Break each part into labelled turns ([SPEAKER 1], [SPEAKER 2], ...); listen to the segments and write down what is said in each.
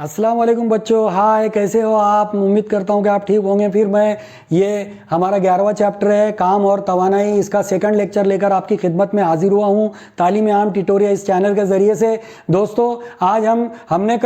[SPEAKER 1] अस्सलाम वालेकुम बच्चों, हाय, कैसे हो आप। उम्मीद करता हूँ कि आप ठीक होंगे। फिर मैं ये हमारा 11वां चैप्टर है काम और तवानाई, इसका सेकंड लेक्चर लेकर आपकी खिदमत में हाजिर हुआ हूँ तालीम आम ट्यूटोरियल इस चैनल के ज़रिए से। दोस्तों, आज हमने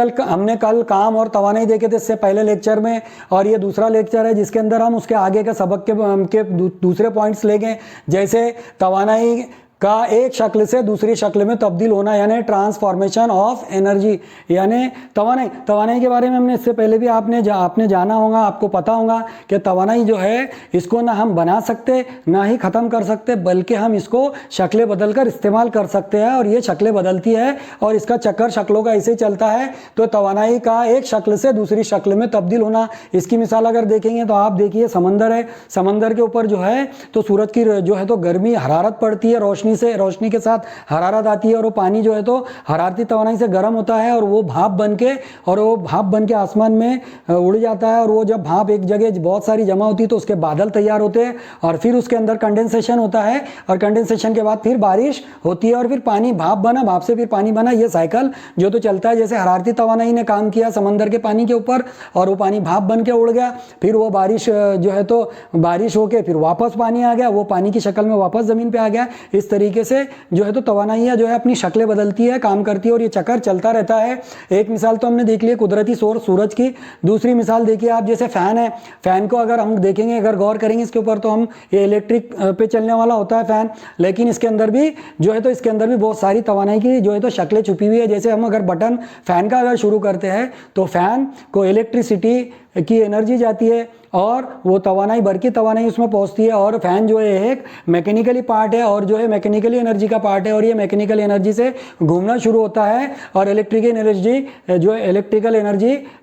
[SPEAKER 1] कल काम और तवानाई देखे थे इससे पहले लेक्चर में, और ये दूसरा लेक्चर है जिसके अंदर हम उसके आगे के सबक के दूसरे पॉइंट्स लेंगे, जैसे तवानाई का एक शक्ल से दूसरी शक्ल में तब्दील होना, यानी ट्रांसफॉर्मेशन ऑफ एनर्जी, यानी तवानाई के बारे में हमने इससे पहले भी आपने जाना होगा, आपको पता होगा कि तवानाई जो है इसको ना हम बना सकते ना ही ख़त्म कर सकते, बल्कि हम इसको शक्लें बदल कर इस्तेमाल कर सकते हैं, और ये शक्लें बदलती है और इसका चक्कर शक्लों का ऐसे ही चलता है। तो तवानाई का एक शक्ल से दूसरी शक्ल में तब्दील होना, इसकी मिसाल अगर देखेंगे तो आप देखिए समंदर है, समंदर के ऊपर जो है तो सूरज की जो है तो गर्मी हरारत पड़ती है, रोशनी के साथ हरारत आती है, और वो पानी जो है तो हरारती तवानाई से गर्म होता है और वो भाप बन के आसमान में उड़ जाता है, और वो जब भाप एक जगह बहुत सारी जमा होती है तो उसके बादल तैयार होते हैं, और फिर उसके अंदर कंडेंसेशन होता है, और कंडेंसेशन के बाद फिर बारिश होती है, और फिर पानी भाप बना, भाप से फिर पानी बना, ये साइकिल जो तो चलता है। जैसे हरारती तवानाई ने काम किया समंदर के पानी के ऊपर, और वो पानी भाप बन के उड़ गया, फिर वो बारिश जो है तो बारिश होके फिर वापस पानी आ गया, वो पानी की शक्ल में वापस ज़मीन पे आ गया। इस तरीके से जो है तो तवानाइयाँ जो है अपनी शक्लें बदलती है, काम करती है, और ये चक्कर चलता रहता है। एक मिसाल तो हमने देख ली कुदरती सोर्स सूरज की। दूसरी मिसाल देखिए आप, जैसे फ़ैन है, फ़ैन को अगर हम देखेंगे, अगर गौर करेंगे इसके ऊपर, तो हम ये इलेक्ट्रिक पे चलने वाला होता है फ़ैन, लेकिन इसके अंदर भी जो है तो इसके अंदर भी बहुत सारी तवानाई की जो है तो शक्लें छुपी हुई है। जैसे हम अगर बटन फ़ैन का अगर शुरू करते हैं तो फ़ैन को इलेक्ट्रिसिटी की एनर्जी जाती है, और वो तवानाई बरकी तवानाई उसमें पहुंचती है, और फैन जो है एक मैकेनिकली पार्ट है, और जो है मैकेनिकली एनर्जी का पार्ट है, और ये मैकेनिकल एनर्जी से घूमना शुरू होता है, और electrical energy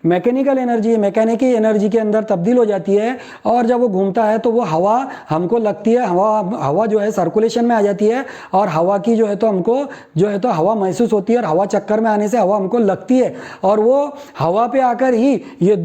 [SPEAKER 1] mechanical energy mechanical energy के अंदर तब्दील हो जाती है, और जब वो घूमता है तो वो हवा हमको लगती है, हवा जो है सर्कुलेशन में आ जाती है, और हवा की जो है तो हमको जो है तो हवा महसूस होती है, और हवा चक्कर में आने से हवा हमको लगती है, और वो हवा पे आकर ही ये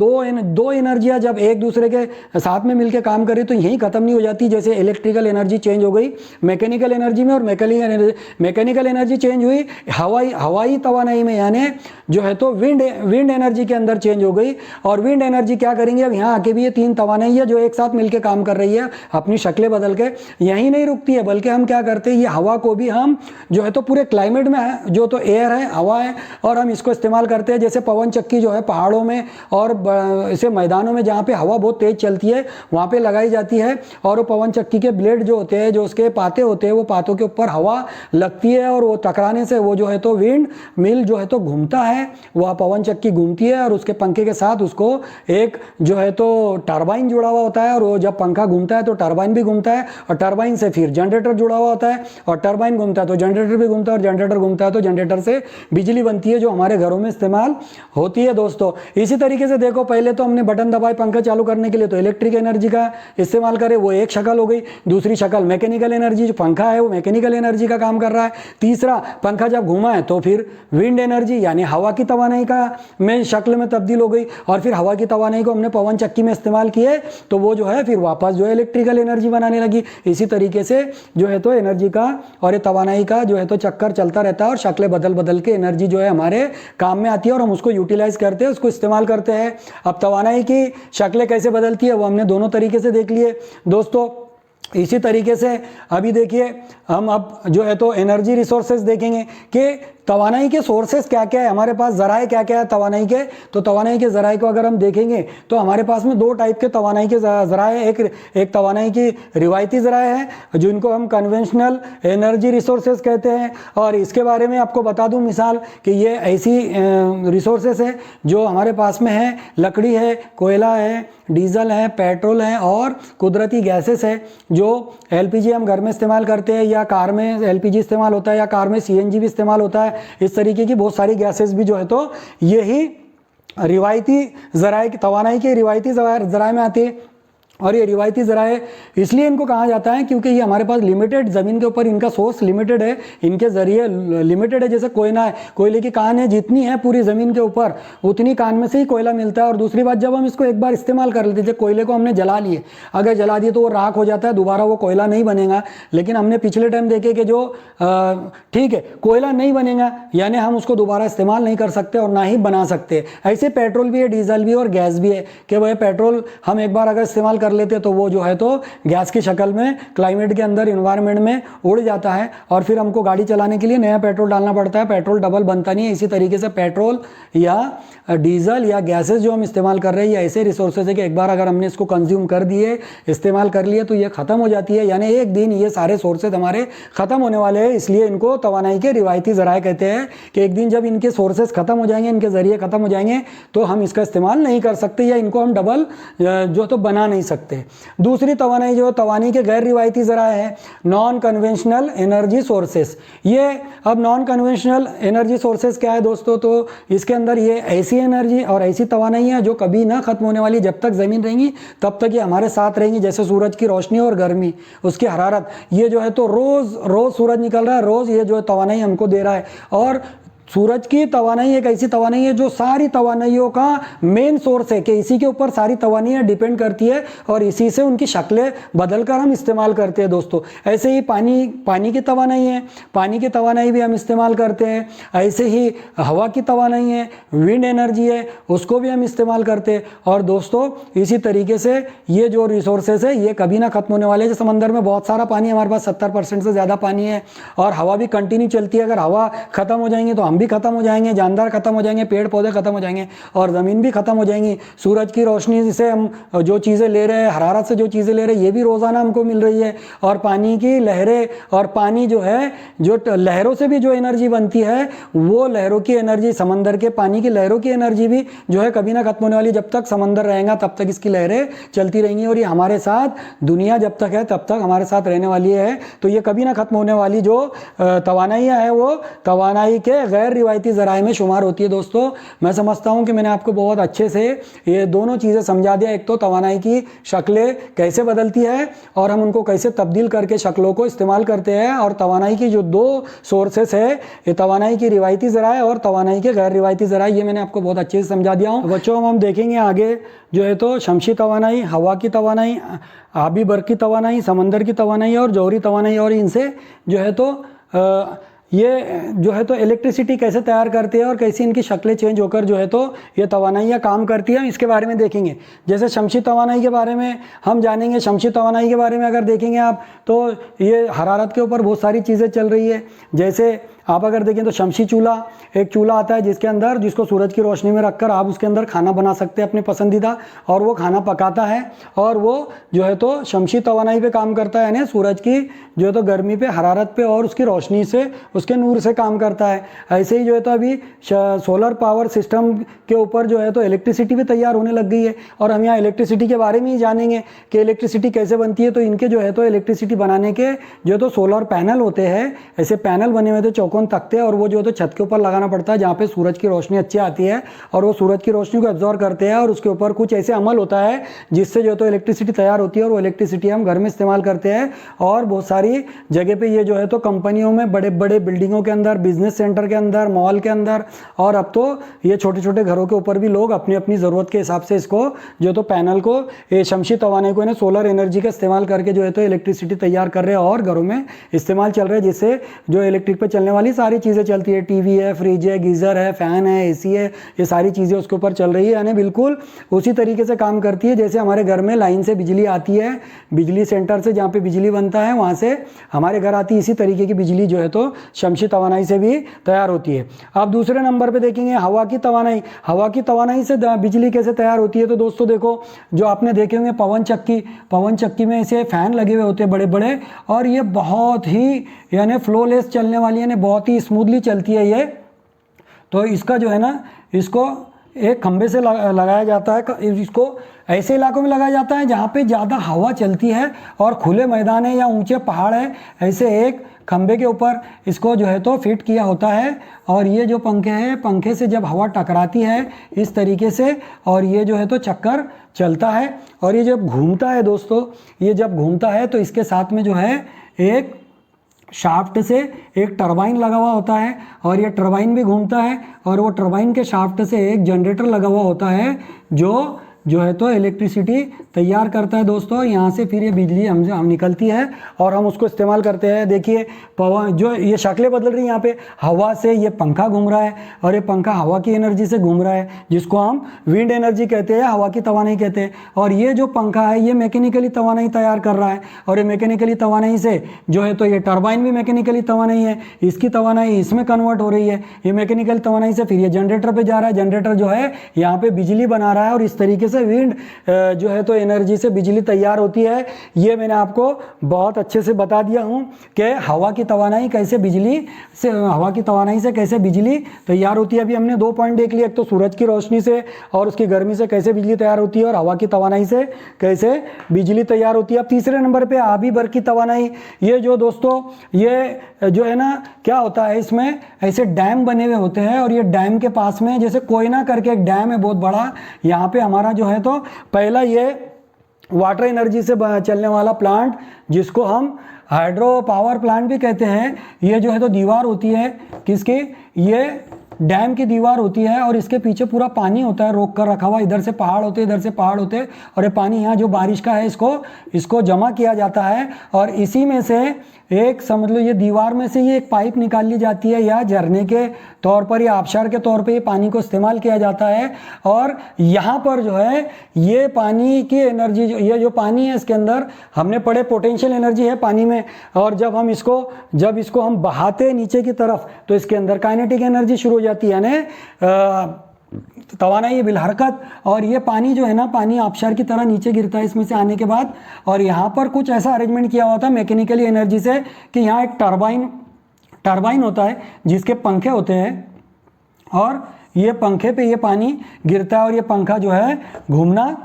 [SPEAKER 1] दो एनर्जियाँ जब एक दूसरे के साथ में मिलकर काम करे तो यही खत्म नहीं हो जाती। जैसे इलेक्ट्रिकल एनर्जी चेंज हो गई मैकेनिकल एनर्जी में, और मैकेनिकल एनर्जी चेंज हुई हवाई तवानाई में, यानी जो है तो विंड एनर्जी के अंदर चेंज हो गई। और विंड एनर्जी क्या करेंगे, अब यहाँ आके भी ये तीन तवानाई है जो एक साथ मिलकर काम कर रही है, अपनी शक्लें बदल के यही नहीं रुकती है, बल्कि हम क्या करते हैं, ये हवा को भी हम जो है तो पूरे क्लाइमेट में है, जो तो एयर है, हवा है, और हम इसको इस्तेमाल करते हैं। जैसे पवन चक्की जो है पहाड़ों में और ऐसे मैदानों में जहाँ पे हवा बहुत तेज चलती है वहाँ पे लगाई जाती है, और वो पवन चक्की के ब्लेड जो होते हैं, जो उसके पाते होते हैं, वो पातों के ऊपर हवा लगती है, और वो टकराने से वो जो है तो विंड मिल जो है तो घूमता है, वह पवन चक्की घूमती है, और उसके पंखे के साथ उसको एक जो है तो टरबाइन जुड़ा हुआ होता है, और वो जब पंखा घूमता है तो टरबाइन भी घूमता है, और टरबाइन से फिर जनरेटर जुड़ा हुआ होता है, और टरबाइन घूमता है तो जनरेटर भी घूमता है, और जनरेटर घूमता है तो जनरेटर से बिजली बनती है जो हमारे घरों में इस्तेमाल होती है। दोस्तों, इसी तरीके से देखो, पहले तो हमने बटन दबाए पंखा चालू करने के लिए तो इलेक्ट्रिक एनर्जी का इस्तेमाल करें, वो एक शक्ल हो गई। दूसरी शक्ल मैकेनिकल एनर्जी, जो पंखा है वो मैकेनिकल एनर्जी का काम कर रहा है। तीसरा, पंखा जब घूमा है तो फिर विंड एनर्जी यानी हवा की तवानाई का में शक्ल में तब्दील हो गई, और फिर हवा की तवानाई को हमने पवन चक्की में इस्तेमाल किए तो वो जो है फिर वापस जो है इलेक्ट्रिकल एनर्जी बनाने लगी। इसी तरीके से जो है तो एनर्जी का और ये तवानाई का जो है तो चक्कर चलता रहता है, और शक्लें बदल बदल के एनर्जी जो है हमारे काम में आती है, और हम उसको यूटिलाइज करते हैं, उसको इस्तेमाल करते हैं। अब तवानाई की शक्लें कैसे बदलती है वो हमने दोनों तरीके से देख लिए। दोस्तों, इसी तरीके से अभी देखिए हम अब जो है तो एनर्जी रिसोर्सेज देखेंगे कि तवानाई के सोर्सेस क्या क्या है हमारे पास, ज़राए क्या क्या है तवानाई के। तो तवानाई के ज़राए को अगर हम देखेंगे तो हमारे पास में दो टाइप के तवानाई के ज़राए, एक तवानाई की रिवायती ज़राए हैं जिनको हम कन्वेंशनल एनर्जी रिसोर्सेज कहते हैं, और इसके बारे में आपको बता दूं मिसाल कि ये ऐसी रिसोर्सेज है जो हमारे पास में है, लकड़ी है, कोयला है, डीजल है, पेट्रोल है, और कुदरती गैसेस है जो एलपीजी हम घर में इस्तेमाल करते हैं, या कार में एलपीजी इस्तेमाल होता है, या कार में सीएनजी भी इस्तेमाल होता है। इस तरीके की बहुत सारी गैसेस भी जो है तो यही रिवायती ज़राए की तवानाई के रिवायती ज़राए में आती है। और ये रिवायती ज़राए इसलिए इनको कहा जाता है क्योंकि ये हमारे पास लिमिटेड ज़मीन के ऊपर इनका सोर्स लिमिटेड है, इनके ज़रिए लिमिटेड है। जैसे कोयला है, कोयले की कान है जितनी है पूरी ज़मीन के ऊपर उतनी कान में से ही कोयला मिलता है। और दूसरी बात, जब हम इसको एक बार इस्तेमाल कर लेते हैं, कोयले को हमने जला लिए, अगर जला दिए तो वो राख हो जाता है, दोबारा वो कोयला नहीं बनेगा। लेकिन हमने पिछले टाइम देखे कि जो ठीक है कोयला नहीं बनेगा यानी हम उसको दोबारा इस्तेमाल नहीं कर सकते और ना ही बना सकते। ऐसे पेट्रोल भी है, डीजल भी और गैस भी है कि वह पेट्रोल हम एक बार अगर इस्तेमाल कर लेते तो वो जो है तो गैस की शक्ल में क्लाइमेट के अंदर इन्वायरमेंट में उड़ जाता है और फिर हमको गाड़ी चलाने के लिए नया पेट्रोल डालना पड़ता है, पेट्रोल डबल बनता नहीं है। इसी तरीके से पेट्रोल या डीजल या गैसेस जो हम इस्तेमाल कर रहे हैं या ऐसे रिसोर्सेज है कि एक बार अगर हमने इसको कंज्यूम कर दिए, इस्तेमाल कर लिए तो ये ख़त्म हो जाती है, यानी एक दिन ये सारे सोर्सेज हमारे ख़त्म होने वाले हैं। इसलिए इनको तवानाई के रिवायती ज़राए कहते हैं कि एक दिन जब इनके सोर्सेज ख़त्म हो जाएंगे, इनके ज़रिए ख़त्म हो जाएंगे तो हम इसका इस्तेमाल नहीं कर सकते या इनको हम डबल जो तो बना नहीं सकते। दूसरी तवानाई जो तवानी के गैर रिवायती ज़राए हैं, नॉन कन्वेंशनल एनर्जी सोर्सेस। ये अब नॉन कन्वेंशनल एनर्जी सोर्सेस क्या है दोस्तों, तो इसके अंदर ये ऐसी एनर्जी और ऐसी तवानाई है जो कभी ना ख़त्म होने वाली, जब तक ज़मीन रहेंगी तब तक ये हमारे साथ रहेंगी। जैसे सूरज की रोशनी और गर्मी, उसकी हरारत, ये जो है तो रोज़ सूरज निकल रहा है, रोज़ ये जो है तवानाई हमको दे रहा है। और सूरज की तवानाई एक ऐसी तवानाई है जो सारी तवानाइयों का मेन सोर्स है कि इसी के ऊपर सारी तवानाइयाँ डिपेंड करती है और इसी से उनकी शक्लें बदलकर हम इस्तेमाल करते हैं दोस्तों। ऐसे ही पानी की तवानाई है, पानी की तवानाई भी हम इस्तेमाल करते हैं। ऐसे ही हवा की तवानाई है, विंड एनर्जी है, उसको भी हम इस्तेमाल करते हैं। और दोस्तों इसी तरीके से ये जो रिसोर्सेज है ये कभी ना खत्म होने वाले। जैसे समंदर में बहुत सारा पानी, हमारे पास 70% से ज़्यादा पानी है और हवा भी कंटिन्यू चलती है। अगर हवा ख़त्म हो जाएंगी तो हम भी खत्म हो जाएंगे, जानदार खत्म हो जाएंगे, पेड़ पौधे खत्म हो जाएंगे और ज़मीन भी खत्म हो जाएंगी। सूरज की रोशनी से हम जो चीज़ें ले रहे हैं, हरारत से जो चीज़ें ले रहे हैं, ये भी रोज़ाना हमको मिल रही है। और पानी की लहरें और पानी जो है, जो लहरों से भी जो एनर्जी बनती है, वो लहरों की एनर्जी, समंदर के पानी की लहरों की एनर्जी भी जो है कभी ना खत्म होने वाली। जब तक समंदर रहेगा तब तक इसकी लहरें चलती रहेंगी और ये हमारे साथ, दुनिया जब तक है तब तक हमारे साथ रहने वाली है। तो ये कभी ना खत्म होने वाली जो तवानाइयाँ हैं वो तवानाई के गैर रिवायती ज़राए में शुमार होती है। दोस्तों मैं समझता हूँ कि मैंने आपको बहुत अच्छे से ये दोनों चीज़ें समझा दिया। एक तो तवानाई की शक्लें कैसे बदलती है और हम उनको कैसे तब्दील करके शक्लों को इस्तेमाल करते हैं, और तवानाई की जो दो सोर्सेस है, ये तवानाई की रिवायती ज़राए और तवानाई के गैर रिवायती ज़राए, ये मैंने आपको बहुत अच्छे से समझा दिया हूँ। बच्चों हम देखेंगे आगे जो है तो शमसी तवानाई, हवा की तवानाई, आबी बर्क़ की तवानाई, समंदर की तवानाई और जौहरी तवानाई, और इनसे जो है तो ये जो है तो इलेक्ट्रिसिटी कैसे तैयार करती है और कैसी इनकी शक्लें चेंज होकर जो है तो ये तवानाइयाँ काम करती हैं, इसके बारे में देखेंगे। जैसे शमसी तवानाई के बारे में हम जानेंगे। शमसी तवानाई के बारे में अगर देखेंगे आप तो ये हरारत के ऊपर बहुत सारी चीज़ें चल रही है। जैसे आप अगर देखें तो शमसी चूल्हा, एक चूल्हा आता है जिसके अंदर, जिसको सूरज की रोशनी में रखकर आप उसके अंदर खाना बना सकते हैं अपने पसंदीदा, और वो खाना पकाता है और वो जो है तो शमसी तवानाई पे काम करता है, यानी सूरज की जो है तो गर्मी पे, हरारत पे और उसकी रोशनी से, उसके नूर से काम करता है। ऐसे ही जो है तो अभी सोलर पावर सिस्टम के ऊपर जो है तो इलेक्ट्रिसिटी भी तैयार होने लग गई है और हम यहाँ इलेक्ट्रिसिटी के बारे में ही जानेंगे कि इलेक्ट्रिसिटी कैसे बनती है। तो इनके जो है तो इलेक्ट्रिसिटी बनाने के जो तो सोलर पैनल होते हैं, ऐसे पैनल बने हुए थे चौकोन तख्ते, और वो जो है तो छत के ऊपर लगाना पड़ता है जहाँ पे सूरज की रोशनी अच्छी आती है और वो सूरज की रोशनी को एब्जॉर्ब करते हैं और उसके ऊपर कुछ ऐसे अमल होता है जिससे जो है तो इलेक्ट्रिसिटी तैयार होती है और वो इलेक्ट्रिसिटी हम घर में इस्तेमाल करते हैं। और बहुत सारी जगह पे ये जो है तो कंपनियों में, बड़े बड़े बिल्डिंगों के अंदर, बिजनेस सेंटर के अंदर, मॉल के अंदर, और अब तो ये छोटे छोटे घरों के ऊपर भी लोग अपनी अपनी ज़रूरत के हिसाब से इसको जो तो पैनल को, ये शमसी तवानाई को, सोलर एनर्जी का इस्तेमाल करके जो है तो इलेक्ट्रिसिटी तैयार कर रहे हैं और घरों में इस्तेमाल चल रहे हैं, जिससे जो इलेक्ट्रिक पर चलने वाली सारी चीज़ें चलती है, टीवी है, फ्रिज है, गीज़र है, फ़ैन है, एसी है, ये सारी चीज़ें उसके ऊपर चल रही है। यानी बिल्कुल उसी तरीके से काम करती है जैसे हमारे घर में लाइन से बिजली आती है, बिजली सेंटर से जहाँ पे बिजली बनता है वहाँ से हमारे घर आती है, इसी तरीके की बिजली जो है तो शमसी तवानाई से भी तैयार होती है। अब दूसरे नंबर पे देखेंगे हवा की तवानाई। हवा की तवानाई से बिजली कैसे तैयार होती है, तो दोस्तों देखो, जो आपने देखे होंगे पवन चक्की में ऐसे फ़ैन लगे हुए होते हैं बड़े बड़े, और ये बहुत ही यानी फ्लोलेस चलने वाली, यानी बहुत ही स्मूथली चलती है ये। तो इसका जो है ना, इसको एक खंबे से लगाया जाता है, इसको ऐसे इलाकों में लगाया जाता है जहाँ पे ज़्यादा हवा चलती है और खुले मैदान है या ऊंचे पहाड़ है, ऐसे एक खंबे के ऊपर इसको जो है तो फिट किया होता है। और ये जो पंखे हैं, पंखे से जब हवा टकराती है इस तरीके से, और ये जो है तो चक्कर चलता है, और ये जब घूमता है दोस्तों, ये जब घूमता है तो इसके साथ में जो है एक शाफ्ट से एक टरबाइन लगा हुआ होता है, और ये टरबाइन भी घूमता है, और वो टरबाइन के शाफ्ट से एक जनरेटर लगा हुआ होता है जो है तो इलेक्ट्रिसिटी तैयार करता है दोस्तों। यहाँ से फिर ये बिजली हम निकलती है और हम उसको इस्तेमाल करते हैं। देखिए पवन, जो ये शक्लें बदल रही हैं यहाँ पे, हवा से ये पंखा घूम रहा है, और ये पंखा हवा की एनर्जी से घूम रहा है, जिसको हम विंड एनर्जी कहते हैं, हवा की तवानाई कहते हैं। और ये जो पंखा है ये मैकेनिकली तवानाई तैयार कर रहा है, और ये मैकेनिकली तवानाई से जो है तो ये टरबाइन भी मैकेनिकली तवानाई है, इसकी तवानाई इसमें कन्वर्ट हो रही है, ये मैकेनिकल तवानाई से फिर ये जनरेटर पे जा रहा है, जनरेटर जो है यहाँ पे बिजली बना रहा है, और इस तरीके से विंड जो है तो एनर्जी से बिजली तैयार होती है। ये मैंने आपको बहुत अच्छे से बता दिया हूँ कि हवा की तवानाई कैसे बिजली से, हवा की तवानाई से कैसे बिजली तैयार होती है। अभी हमने 2 पॉइंट देख लिए, एक तो सूरज की रोशनी से और उसकी गर्मी से कैसे बिजली तैयार होती है, और हवा की तवानाई से कैसे बिजली तैयार होती है। अब तीसरे नंबर पे आबी बर की तवानाई। ये जो दोस्तों ये जो है ना क्या होता है, इसमें ऐसे डैम बने हुए होते हैं, और ये डैम के पास में जैसे कोयना करके एक डैम है बहुत बड़ा, यहाँ पे हमारा जो है तो पहला ये वाटर एनर्जी से चलने वाला प्लांट, जिसको हम हाइड्रो पावर प्लांट भी कहते हैं, ये जो है तो दीवार होती है किसकी, ये डैम की दीवार होती है, और इसके पीछे पूरा पानी होता है रोक कर रखा हुआ, इधर से पहाड़ होते हैं, इधर से पहाड़ होते हैं, और ये पानी यहाँ जो बारिश का है इसको जमा किया जाता है, और इसी में से एक समझ लो ये दीवार में से ये एक पाइप निकाल ली जाती है, या झरने के तौर पर या आबशार के तौर पे ये पानी को इस्तेमाल किया जाता है। और यहाँ पर जो है ये पानी की एनर्जी, ये जो पानी है इसके अंदर हमने पढ़े पोटेंशियल एनर्जी है पानी में, और जब इसको हम बहाते हैं नीचे की तरफ तो इसके अंदर काइनेटिक एनर्जी शुरू हो जाती है, यानी तवानाई बिल हरकत। और ये पानी जो है ना, पानी आबशार की तरह नीचे गिरता है इसमें से आने के बाद, और यहाँ पर कुछ ऐसा अरेंजमेंट किया हुआ था मैकेनिकली एनर्जी से कि यहाँ एक टरबाइन होता है जिसके पंखे होते हैं, और ये पंखे पे ये पानी गिरता है, और ये पंखा जो है घूमना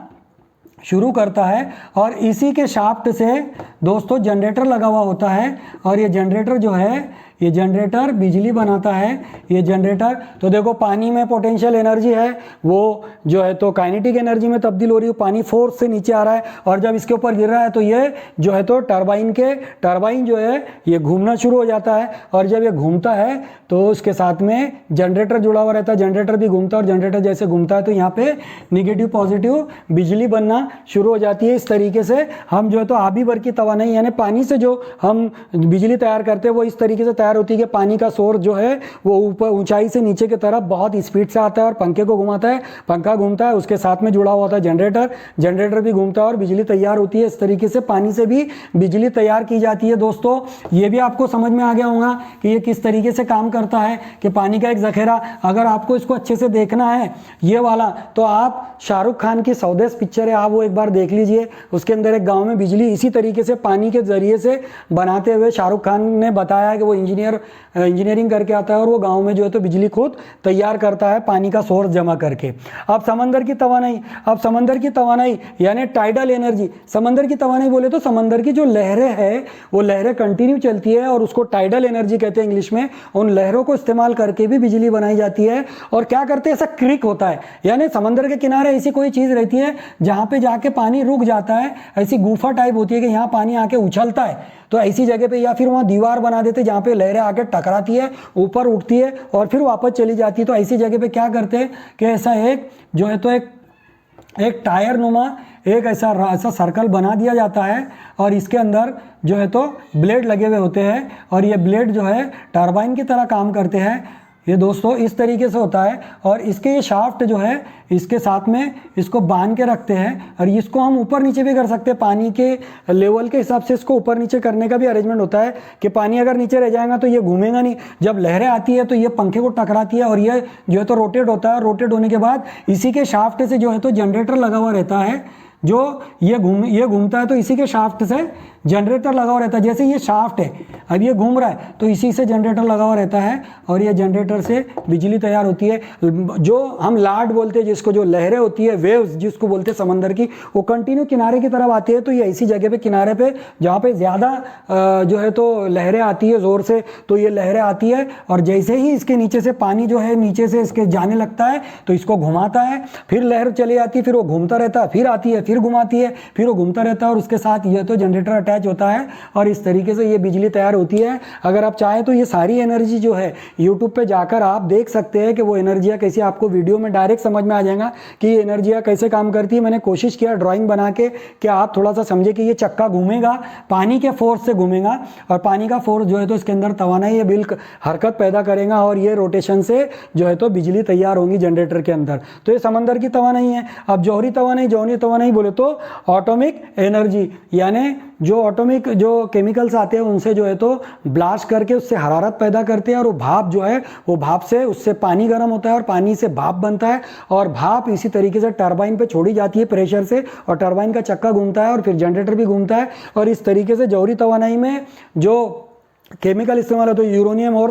[SPEAKER 1] शुरू करता है, और इसी के शाफ्ट से दोस्तों जनरेटर लगा हुआ होता है, और ये जनरेटर जो है ये जनरेटर बिजली बनाता है। ये जनरेटर तो देखो पानी में पोटेंशियल एनर्जी है, वो जो है तो काइनेटिक एनर्जी में तब्दील हो रही है, पानी फोर्स से नीचे आ रहा है, और जब इसके ऊपर गिर रहा है तो ये जो है तो टरबाइन जो है ये घूमना शुरू हो जाता है, और जब ये घूमता है तो उसके साथ में जनरेटर जुड़ा हुआ रहता है, जनरेटर भी घूमता है, और जनरेटर जैसे घूमता है तो यहाँ पे निगेटिव पॉजिटिव बिजली बनना शुरू हो जाती है। इस तरीके से हम जो है तो आबी बर की तवानाई यानी पानी से जो हम बिजली तैयार करते हैं वो इस तरीके से तैयार होती है कि पानी का सोर्स जो है वो ऊपर ऊंचाई से नीचे की तरफ बहुत स्पीड से आता है और पंखे को घुमाता है, पंखा घूमता है, उसके साथ में जुड़ा हुआ होता है जनरेटर भी घूमता है और बिजली तैयार होती है। इस तरीके से पानी से भी बिजली तैयार की जाती है। दोस्तों ये भी आपको समझ में आ गया होगा कि ये किस तरीके से काम करता है कि पानी का एक जखेरा। अगर आपको इसको अच्छे से देखना है ये वाला तो आप शाहरुख खान की स्वदेश पिक्चर है, आप वो एक बार देख लीजिए। उसके अंदर एक गांव में बिजली इसी तरीके से पानी के जरिए से बनाते हुए शाहरुख खान ने बताया है कि वो इंजीनियरिंग करके आता है और वो गांव में जो है तो बिजली खुद तैयार करता है पानी का सोर्स जमा करके। अब समंदर की तवानाई यानी टाइडल एनर्जी। समंदर की तवानाई बोले तो समंदर की जो लहरें हैं वो लहरें कंटिन्यू चलती है और उसको टाइडल एनर्जी कहते हैं इंग्लिश में। उन लहरों को इस्तेमाल करके भी बिजली बनाई जाती है। और क्या करते हैं, ऐसा क्रिक होता है यानी समंदर के किनारे ऐसी कोई चीज़ रहती है जहाँ पे जाके पानी रुक जाता है, ऐसी गुफा टाइप होती है कि यहाँ पानी आके उछलता है, तो ऐसी जगह पे या फिर वहाँ दीवार बना देते जहाँ पे लहरें आके टकराती है, ऊपर उठती है और फिर वापस चली जाती है। तो ऐसी जगह पे क्या करते हैं कि ऐसा एक जो है तो एक टायर नुमा एक ऐसा सर्कल बना दिया जाता है और इसके अंदर जो है तो ब्लेड लगे हुए होते हैं और ये ब्लेड जो है टरबाइन की तरह काम करते हैं। ये दोस्तों इस तरीके से होता है और इसके ये शाफ्ट जो है इसके साथ में इसको बांध के रखते हैं और इसको हम ऊपर नीचे भी कर सकते हैं। पानी के लेवल के हिसाब से इसको ऊपर नीचे करने का भी अरेंजमेंट होता है कि पानी अगर नीचे रह जाएगा तो ये घूमेगा नहीं, जब लहरें आती है तो ये पंखे को टकराती है और ये जो है तो रोटेट होता है। रोटेट होने के बाद इसी के शाफ्ट से जो है तो जनरेटर लगा हुआ रहता है, जो ये घूमता है तो इसी के शाफ्ट से जनरेटर लगा हुआ रहता है। जैसे ये शाफ्ट है, अब ये घूम रहा है तो इसी से जनरेटर लगा हुआ रहता है और ये जनरेटर से बिजली तैयार होती है। जो हम लाट बोलते हैं जिसको, जो लहरें होती है, वेव्स जिसको बोलते हैं समंदर की, वो कंटिन्यू किनारे की तरफ आती है। तो ये ऐसी जगह पे, किनारे पे जहाँ पे ज़्यादा जो है तो लहरें आती है ज़ोर से, तो ये लहरें आती है और जैसे ही इसके नीचे से पानी जो है नीचे से इसके जाने लगता है तो इसको घुमाता है, फिर लहर चली जाती है, फिर वो घूमता रहता है, फिर आती है, फिर घुमाती है, फिर वो घूमता रहता है और उसके साथ ये तो जनरेटर अटैच होता है और इस तरीके से ये बिजली तैयार होती है। अगर आप चाहें तो ये सारी एनर्जी जो है यूट्यूब पे जाकर आप देख सकते हैं कि वो एनर्जियाँ कैसी, आपको वीडियो में डायरेक्ट समझ में आ जाएगा कि ये एनर्जियाँ कैसे काम करती है। मैंने कोशिश किया ड्राइंग बना के कि आप थोड़ा सा समझे कि ये चक्का घूमेगा, पानी के फोर्स से घूमेगा और पानी का फोर्स जो है तो इसके अंदर तवानाई, ये बिल्कुल हरकत पैदा करेगा और ये रोटेशन से जो है तो बिजली तैयार होगी जनरेटर के अंदर। तो ये समंदर की तवानाई है। अब जौहरी तवानाई बोले तो ऑटोमिक एनर्जी, यानी जो ऑटोमिक जो केमिकल्स आते हैं उनसे जो है तो ब्लास्ट करके उससे हरारत पैदा करते हैं और वो भाप जो है, वो भाप से उससे पानी गर्म होता है और पानी से भाप बनता है और भाप इसी तरीके से टरबाइन पे छोड़ी जाती है प्रेशर से और टरबाइन का चक्का घूमता है और फिर जनरेटर भी घूमता है। और इस तरीके से जौहरी तवानाई में जो केमिकल इस्तेमाल होता है यूरोनियम और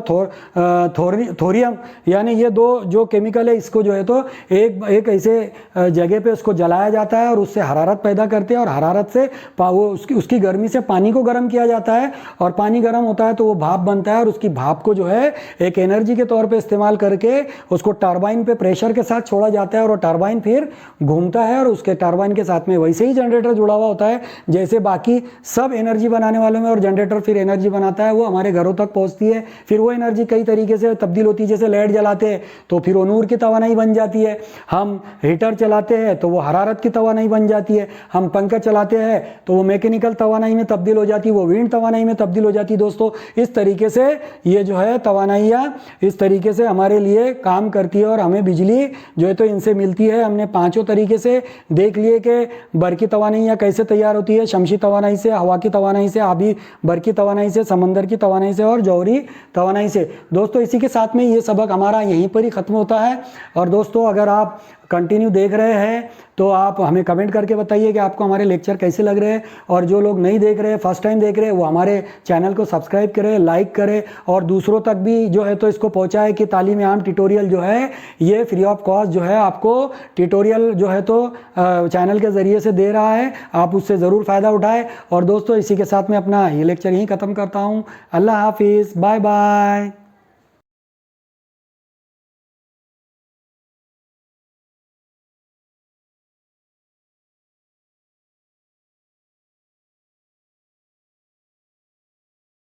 [SPEAKER 1] थोरियम, यानी ये दो जो केमिकल है इसको जो है तो एक ऐसे जगह पे उसको जलाया जाता है और उससे हरारत पैदा करते हैं और हरारत से वो उसकी गर्मी से पानी को गर्म किया जाता है और पानी गर्म होता है तो वो भाप बनता है और उसकी भाप को जो है एक एनर्जी के तौर पे इस्तेमाल करके उसको टरबाइन पे प्रेशर के साथ छोड़ा जाता है और वो टरबाइन फिर घूमता है और उसके टरबाइन के साथ में वैसे ही जनरेटर जुड़ा हुआ होता है जैसे बाकी सब एनर्जी बनाने वालों में, और जनरेटर फिर एनर्जी बनाता है, वो हमारे घरों तक पहुंचती है। फिर वो एनर्जी कई तरीके से तब्दील होती है, जैसे लाइट जलाते हैं तो फिर वो नूर की तवानाई बन जाती है, हम हीटर चलाते हैं तो वो हरारत की तवानाई बन जाती है, हम पंखा चलाते हैं तो वो मैकेनिकल तवानाई में तब्दील हो जाती है, वो विंड तवानाई में तब्दील हो जाती है। दोस्तों इस तरीके से ये जो है तवानाइयाँ इस तरीके से हमारे लिए काम करती है और हमें बिजली जो है तो इनसे मिलती है। हमने पांचों तरीके से देख लिए कि बर्की तवानाइयाँ कैसे तैयार होती है, शमसी तवानाई से, हवा की तवानाई से, आबी बर्की तवानाई से, समंदर की तवानाई से और जौहरी तवानाई से। दोस्तों इसी के साथ में ये सबक हमारा यहीं पर ही ख़त्म होता है। और दोस्तों अगर आप कंटिन्यू देख रहे हैं तो आप हमें कमेंट करके बताइए कि आपको हमारे लेक्चर कैसे लग रहे हैं, और जो लोग नहीं देख रहे, फर्स्ट टाइम देख रहे हैं, वो हमारे चैनल को सब्सक्राइब करें, लाइक करें और दूसरों तक भी जो है तो इसको पहुंचाए कि तालीम आम ट्यूटोरियल जो है ये फ्री ऑफ कॉस्ट जो है आपको ट्यूटोरियल जो है तो चैनल के ज़रिए से दे रहा है, आप उससे ज़रूर फ़ायदा उठाएँ। और दोस्तों इसी के साथ में अपना ये लेक्चर यहीं ख़त्म करता हूँ। अल्लाह हाफिज़, बाय बाय।